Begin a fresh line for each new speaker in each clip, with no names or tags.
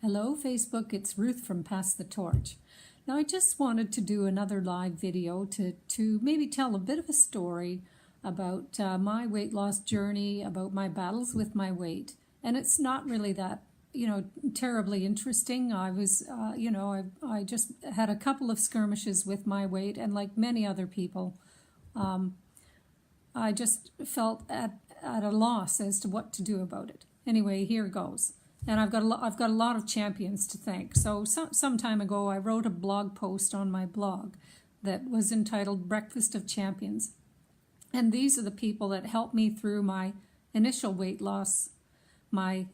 Hello Facebook, it's Ruth from Pass the Torch. Now I just wanted to do another live video to maybe tell a bit of a story about my weight loss journey, about my battles with my weight. And it's not really that, terribly interesting. I was, I just had a couple of skirmishes with my weight, and like many other people, I just felt at a loss as to what to do about it. Anyway, here goes. And I've got a lot of champions to thank. So some time ago, I wrote a blog post on my blog that was entitled Breakfast of Champions. And these are the people that helped me through my initial weight loss, my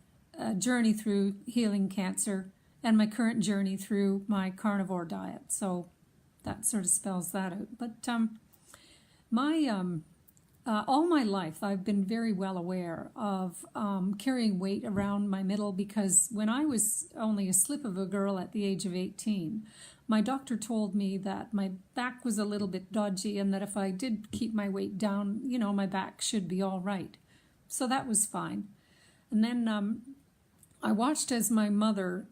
journey through healing cancer, and my current journey through my carnivore diet. So that sort of spells that out. But all my life, I've been very well aware of carrying weight around my middle, because when I was only a slip of a girl at the age of 18, my doctor told me that my back was a little bit dodgy and that if I did keep my weight down, my back should be all right. So that was fine. And then I watched as my mother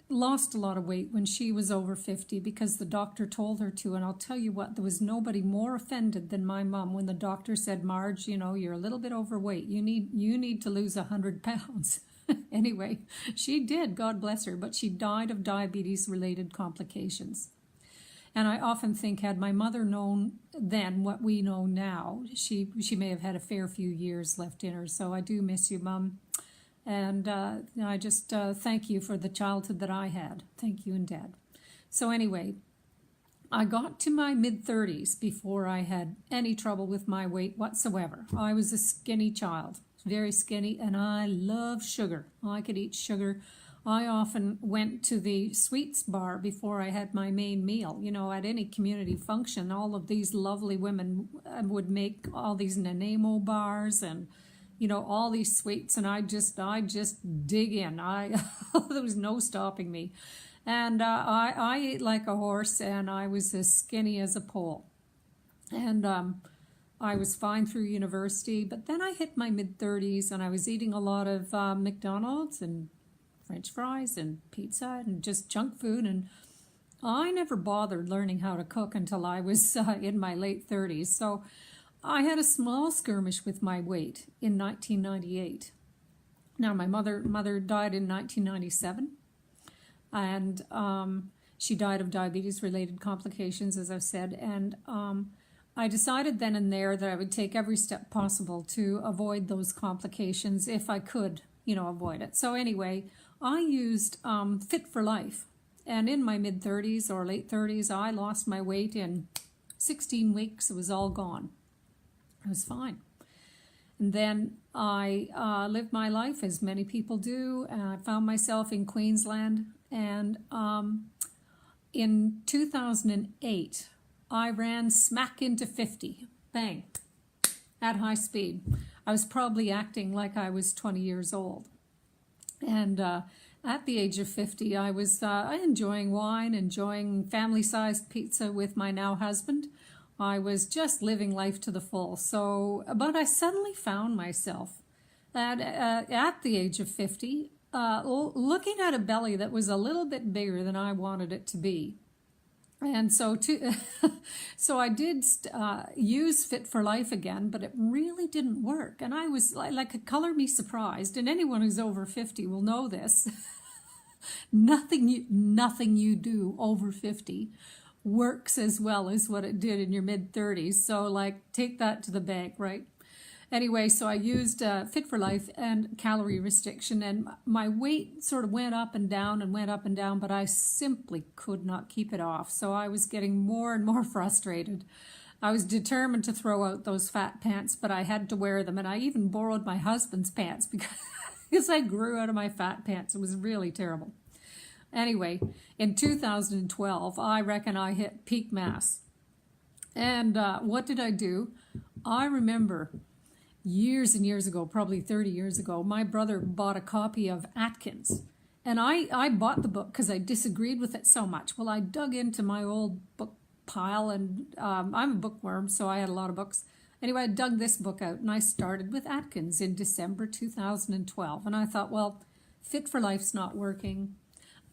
lost a lot of weight when she was over 50 because the doctor told her to. And I'll tell you what, there was nobody more offended than my mom when the doctor said, Marge, you're a little bit overweight. You need to lose 100 pounds. Anyway, she did, God bless her, but she died of diabetes-related complications. And I often think, had my mother known then what we know now, she may have had a fair few years left in her. So I do miss you, Mom. And I just thank you for the childhood that I had. Thank you and Dad. So anyway, I got to my mid-30s before I had any trouble with my weight whatsoever. I was a skinny child, very skinny, and I love sugar. I could eat sugar. I often went to the sweets bar before I had my main meal. At any community function, all of these lovely women would make all these Nanaimo bars and all these sweets, and I just dig in. There was no stopping me. And I ate like a horse, and I was as skinny as a pole. And I was fine through university, but then I hit my mid-30s, and I was eating a lot of McDonald's and French fries and pizza and just junk food, and I never bothered learning how to cook until I was in my late 30s. So I had a small skirmish with my weight in 1998. Now, my mother died in 1997, and she died of diabetes-related complications, as I've said, and I decided then and there that I would take every step possible to avoid those complications if I could, avoid it. So anyway, I used Fit for Life, and in my mid-30s or late 30s, I lost my weight in 16 weeks. It was all gone. It was fine. And then I lived my life as many people do. I found myself in Queensland. And in 2008, I ran smack into 50. Bang. At high speed. I was probably acting like I was 20 years old. And at the age of 50, I was enjoying wine, enjoying family-sized pizza with my now husband. I was just living life to the full. So, but I suddenly found myself at the age of 50, looking at a belly that was a little bit bigger than I wanted it to be. And so, so I did use Fit for Life again, but it really didn't work. And I was like color me surprised. And anyone who's over 50 will know this. Nothing you do over 50 works as well as what it did in your mid-30s. So take that to the bank, right? Anyway, so I used Fit for Life and calorie restriction, and my weight sort of went up and down and went up and down, but I simply could not keep it off. So I was getting more and more frustrated. I was determined to throw out those fat pants, but I had to wear them, and I even borrowed my husband's pants because I grew out of my fat pants. It was really terrible. Anyway, in 2012, I reckon I hit peak mass. And what did I do? I remember years and years ago, probably 30 years ago, my brother bought a copy of Atkins. And I bought the book because I disagreed with it so much. Well, I dug into my old book pile, and I'm a bookworm, so I had a lot of books. Anyway, I dug this book out, and I started with Atkins in December 2012. And I thought, well, Fit for Life's not working.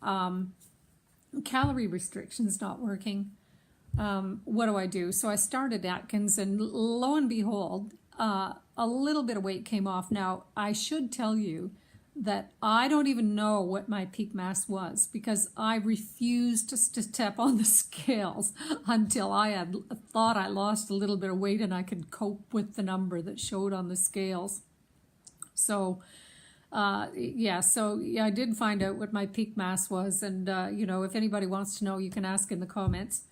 Calorie restriction's not working. What do I do? So I started Atkins, and lo and behold, a little bit of weight came off. Now, I should tell you that I don't even know what my peak mass was, because I refused to step on the scales until I had thought I lost a little bit of weight and I could cope with the number that showed on the scales. So I did find out what my peak mass was, and if anybody wants to know, you can ask in the comments.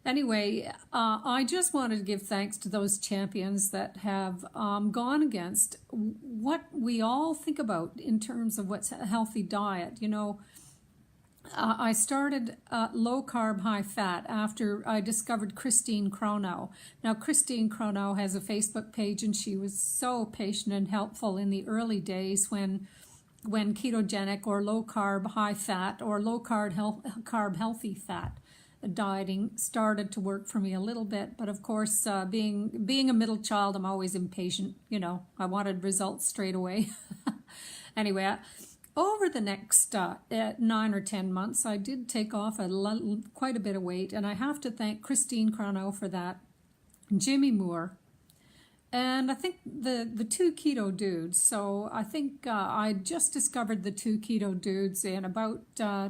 Anyway, I just wanted to give thanks to those champions that have gone against what we all think about in terms of what's a healthy diet. I started low carb, high fat after I discovered Christine Cronau. Now, Christine Cronau has a Facebook page, and she was so patient and helpful in the early days when ketogenic or low carb, high fat, or low carb healthy fat dieting started to work for me a little bit. But of course, being a middle child, I'm always impatient. I wanted results straight away. Anyway, over the next 9 or 10 months, I did take off quite a bit of weight, and I have to thank Christine Cronau for that, Jimmy Moore, and I think the two keto dudes. So I think I just discovered the two keto dudes in about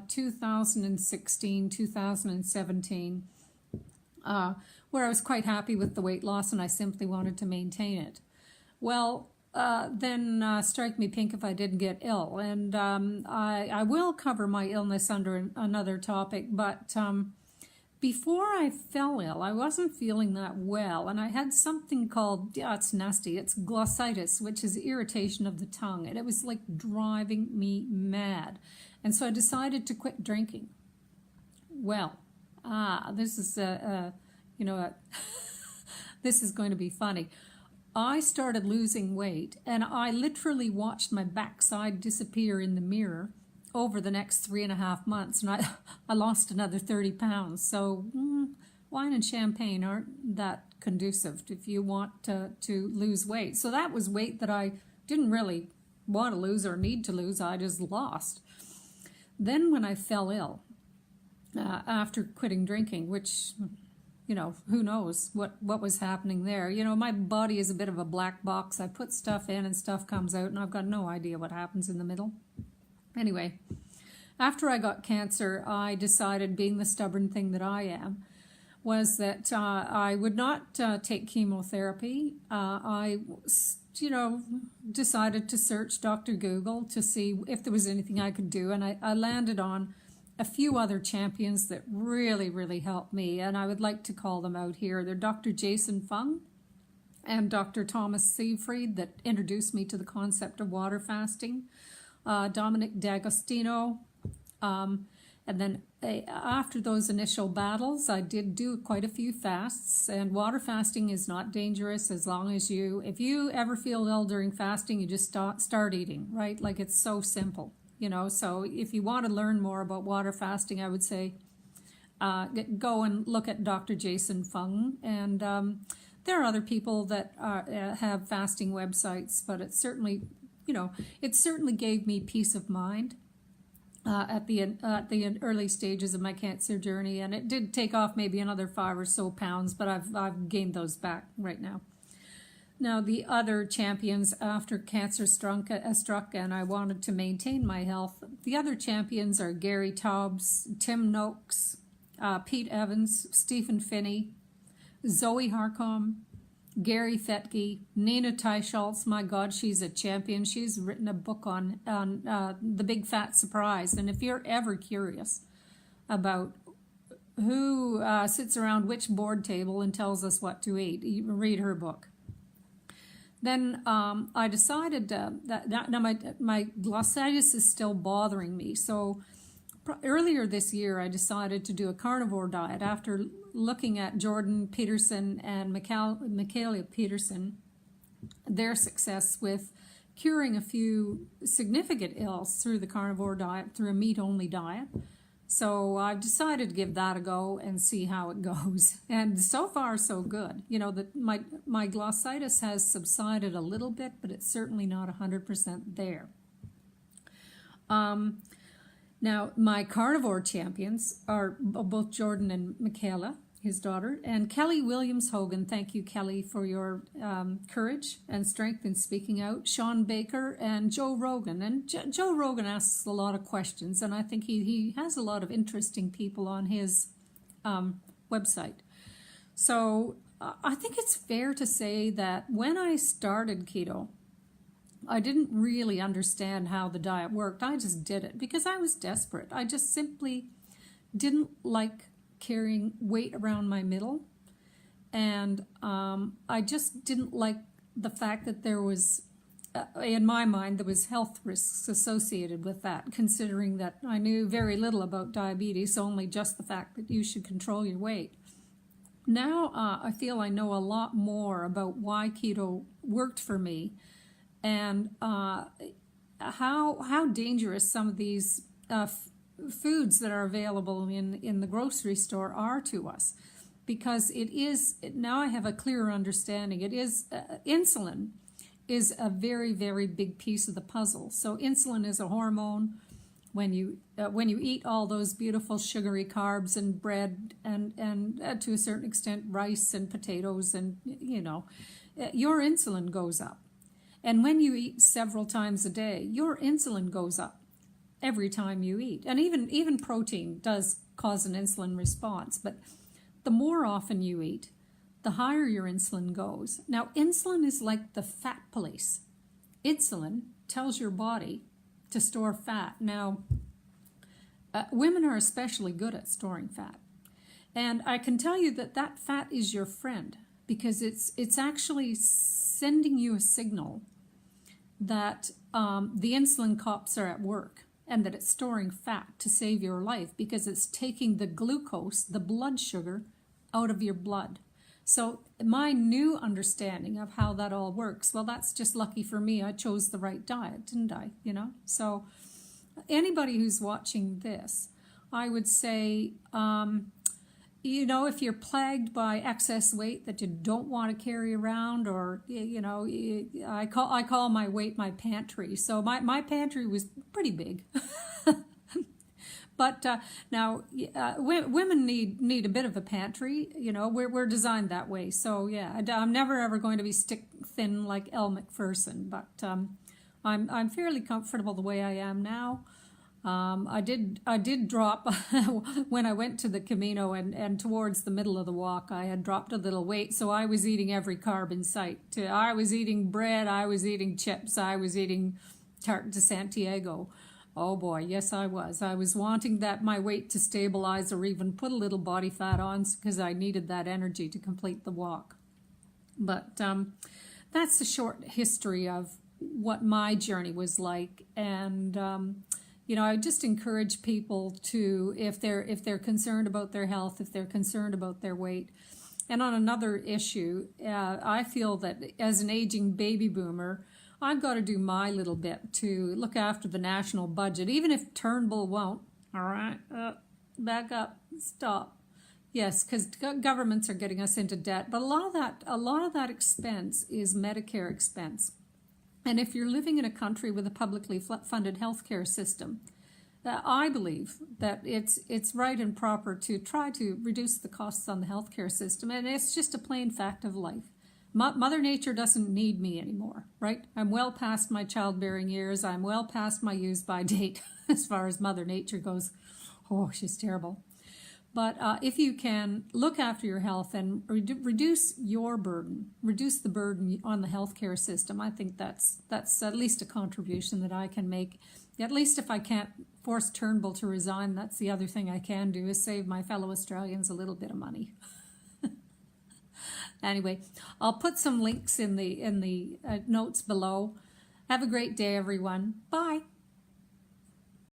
2016, 2017, where I was quite happy with the weight loss and I simply wanted to maintain it. Well, then strike me pink if I didn't get ill. And I will cover my illness under another topic, but before I fell ill, I wasn't feeling that well, and I had something called, it's nasty, it's glossitis, which is irritation of the tongue, and it was like driving me mad. And so I decided to quit drinking. Well, this is, this is going to be funny. I started losing weight, and I literally watched my backside disappear in the mirror over the next 3.5 months, and I lost another 30 pounds. So wine and champagne aren't that conducive if you want to lose weight. So that was weight that I didn't really want to lose or need to lose. I just lost. Then when I fell ill, after quitting drinking, which, who knows what was happening there. My body is a bit of a black box. I put stuff in and stuff comes out, and I've got no idea what happens in the middle. Anyway, after I got cancer, I decided, being the stubborn thing that I am, was that I would not take chemotherapy. I decided to search Dr. Google to see if there was anything I could do, and I landed on a few other champions that really, really helped me, and I would like to call them out here. They're Dr. Jason Fung and Dr. Thomas Seyfried, that introduced me to the concept of water fasting. Dominic D'Agostino, and then after those initial battles, I did do quite a few fasts, and water fasting is not dangerous as long as if you ever feel ill during fasting, you just start eating, right? Like, it's so simple, so if you want to learn more about water fasting, I would say go and look at Dr. Jason Fung, and there are other people that have fasting websites, but it's certainly it certainly gave me peace of mind at the early stages of my cancer journey, and it did take off maybe another 5 or so pounds, but I've gained those back right now. Now, the other champions after cancer struck and I wanted to maintain my health, the other champions are Gary Taubes, Tim Noakes, Pete Evans, Stephen Finney, Zoe Harcom, Gary Fetke, Nina Teicholz. My God, she's a champion. She's written a book on the Big Fat Surprise. And if you're ever curious about who sits around which board table and tells us what to eat, you read her book. Then I decided that now my glossitis is still bothering me. So earlier this year, I decided to do a carnivore diet after looking at Jordan Peterson and Michaela Peterson, their success with curing a few significant ills through the carnivore diet, through a meat-only diet. So I've decided to give that a go and see how it goes. And so far, so good. My glossitis has subsided a little bit, but it's certainly not 100% there. Now, my carnivore champions are both Jordan and Michaela, his daughter, and Kelly Williams Hogan. Thank you, Kelly, for your courage and strength in speaking out. Sean Baker and Joe Rogan. And Joe Rogan asks a lot of questions, and I think he has a lot of interesting people on his website. So I think it's fair to say that when I started keto, I didn't really understand how the diet worked. I just did it because I was desperate. I just simply didn't like carrying weight around my middle. And I just didn't like the fact that there was, in my mind, there was health risks associated with that, considering that I knew very little about diabetes, only just the fact that you should control your weight. Now I feel I know a lot more about why keto worked for me, and how dangerous some of these foods that are available in the grocery store are to us, because it is, now I have a clearer understanding. It is insulin is a very, very big piece of the puzzle. So insulin is a hormone. When you eat all those beautiful sugary carbs and bread and to a certain extent rice and potatoes, and your insulin goes up. And when you eat several times a day, your insulin goes up every time you eat. And even protein does cause an insulin response. But the more often you eat, the higher your insulin goes. Now, insulin is like the fat police. Insulin tells your body to store fat. Now, women are especially good at storing fat. And I can tell you that fat is your friend, because it's actually sending you a signal that the insulin cops are at work, and that it's storing fat to save your life, because it's taking the glucose, the blood sugar, out of your blood. So my new understanding of how that all works, well, that's just lucky for me. I chose the right diet, didn't I? So anybody who's watching this, I would say, if you're plagued by excess weight that you don't want to carry around, or, I call my weight my pantry. So my pantry was pretty big. But now women need a bit of a pantry. We're designed that way. So yeah, I'm never ever going to be stick thin like Elle Macpherson. But I'm fairly comfortable the way I am now. I did drop when I went to the Camino, and towards the middle of the walk, I had dropped a little weight. So I was eating every carb in sight. I was eating bread. I was eating chips. I was eating tart de Santiago. Oh boy, yes I was. I was wanting my weight to stabilize, or even put a little body fat on, because I needed that energy to complete the walk. But that's the short history of what my journey was like. And I just encourage people to, if they're concerned about their health, if they're concerned about their weight. And on another issue, I feel that as an aging baby boomer, I've got to do my little bit to look after the national budget, even if Turnbull won't. All right, back up, stop. Yes, because governments are getting us into debt, but a lot of that expense is Medicare expense. And if you're living in a country with a publicly funded healthcare system, I believe that it's right and proper to try to reduce the costs on the healthcare system, and it's just a plain fact of life. Mother Nature doesn't need me anymore, right? I'm well past my childbearing years. I'm well past my use-by date as far as Mother Nature goes. Oh, she's terrible. But if you can look after your health and reduce your burden, reduce the burden on the healthcare system, I think that's at least a contribution that I can make. At least if I can't force Turnbull to resign, that's the other thing I can do, is save my fellow Australians a little bit of money. Anyway, I'll put some links in the notes below. Have a great day, everyone. Bye.